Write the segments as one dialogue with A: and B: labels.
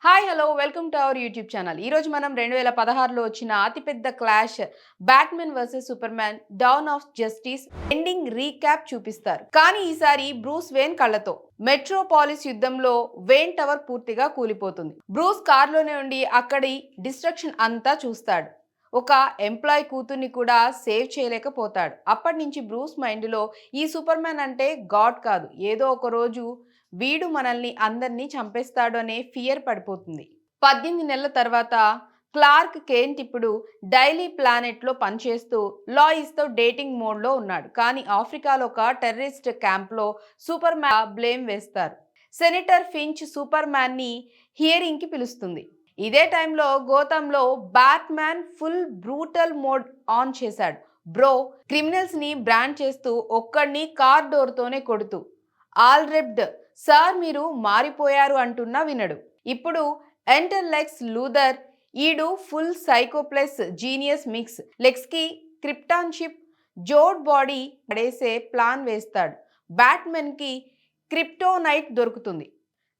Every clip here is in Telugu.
A: Hi hello welcome to our YouTube channel. ఈరోజు మనం 2016లో వచ్చిన అతిపెద్ద clash batsmen versus super man down of justice ending recap చూపిస్తారు. కానీ ఈసారి బ్రూస్ వేన్ కళ్ళతో. మెట్రోపాలిస్ యుద్ధంలో వేన్ టవర్ పూర్తిగా కూలిపోతుంది. బ్రూస్ కార్లోనే ఉండి అక్కడి డిస్ట్రక్షన్ అంతా చూస్తాడు. ఒక ఎంప్లాయ్ కూతుర్ని కూడా సేవ్ చేయలేకపోతాడు. అప్పటి నుంచి బ్రూస్ మైండ్లో ఈ సూపర్ మ్యాన్ అంటే గాడ్ కాదు, ఏదో ఒక రోజు వీడు మనల్ని అందరినీ చంపేస్తాడు అనే ఫియర్ పడిపోతుంది. 18 నెలల తర్వాత క్లార్క్ కెంట్ ఇప్పుడు డైలీ ప్లానెట్లో పనిచేస్తూ లాయిస్తో డేటింగ్ మోడ్లో ఉన్నాడు. కానీ ఆఫ్రికాలో ఒక టెర్రరిస్ట్ క్యాంప్లో సూపర్ మ్యాన్ బ్లేమ్ వేస్తారు. సెనేటర్ ఫించ్ సూపర్ మ్యాన్ని హియరింగ్కి పిలుస్తుంది. ఇదే టైంలో గోతంలో Batman full brutal mode on చేశాడు. బ్రో క్రిమినల్స్ని బ్రాండ్ చేస్తూ ఒక్కడిని కార్ డోర్తోనే కొడుతూ ఆల్రెబ్డ్ సార్ మీరు మారిపోయారు అంటున్నా వినడు. ఇప్పుడు ఎంటర్ లెక్స్ లూథర్. ఈడు full psycho plus genius mix. లెక్స్కి క్రిప్టాన్ షిప్ జోడ్ బాడీ పడేసే ప్లాన్ వేస్తాడు. బ్యాట్మెన్కి క్రిప్టోనైట్ దొరుకుతుంది.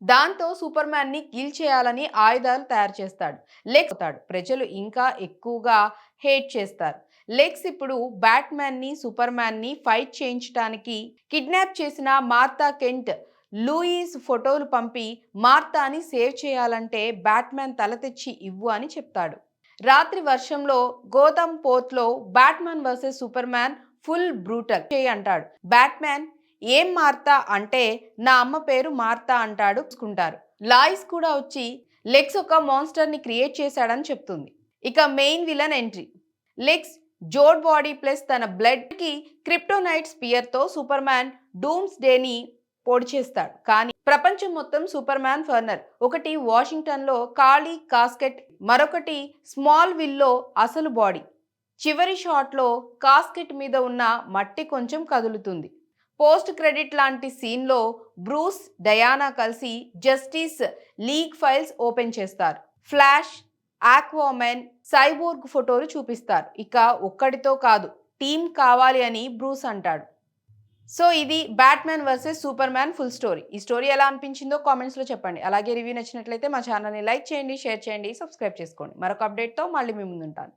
A: దాంతో సూపర్ మ్యాన్ని కిల్ చేయాలని ఆయుధాలు తయారు చేస్తాడు. లెక్స్ అవుతాడు. ప్రజలు ఇంకా ఎక్కువగా హేట్ చేస్తారు. లెక్స్ ఇప్పుడు బ్యాట్మ్యాన్ని సూపర్ మ్యాన్ని ఫైట్ చేయించడానికి కిడ్నాప్ చేసిన మార్తా కెంట్ లూయిస్ ఫోటోలు పంపి మార్తాని సేవ్ చేయాలంటే బ్యాట్మ్యాన్ తల తెచ్చి ఇవ్వు అని చెప్తాడు. రాత్రి వర్షంలో గోథమ్ పోర్ట్లో Batman versus Superman full brutal చేయి అంటాడు. బ్యాట్మ్యాన్ ఏం మార్తా అంటే నా అమ్మ పేరు మార్తా అంటాడు. చూసుకుంటారు. లాయిస్ కూడా వచ్చి లెక్స్ ఒక మాన్స్టర్ని క్రియేట్ చేశాడని చెప్తుంది. ఇక main villain entry. Lex Zod body plus తన బ్లడ్కి క్రిప్టోనైట్ స్పియర్తో సూపర్ మ్యాన్ డూమ్స్ డేని పొడి చేస్తాడు. కానీ ప్రపంచం మొత్తం సూపర్ మ్యాన్ ఫర్నర్. ఒకటి వాషింగ్టన్లో ఖాళీ కాస్కెట్, మరొకటి స్మాల్ విల్లో అసలు బాడీ. చివరి షాట్లో కాస్కెట్ మీద ఉన్న మట్టి కొంచెం కదులుతుంది. పోస్ట్ క్రెడిట్ లాంటి సీన్లో బ్రూస్ డయానా కలిసి జస్టిస్ లీగ్ ఫైల్స్ ఓపెన్ చేస్తారు. ఫ్లాష్, ఆక్వామెన్, సైబోర్గ్ ఫోటోలు చూపిస్తారు. ఇక ఒక్కడితో కాదు, టీం కావాలి అని బ్రూస్ అంటాడు. సో ఇది Batman versus Superman full story. ఈ స్టోరీ ఎలా అనిపించిందో కామెంట్స్లో చెప్పండి. అలాగే రివ్యూ నచ్చినట్లయితే మా ఛానల్ని లైక్ చేయండి, షేర్ చేయండి, సబ్స్క్రైబ్ చేసుకోండి. మరొక అప్డేట్తో మళ్ళీ మీ ముందుంటాను.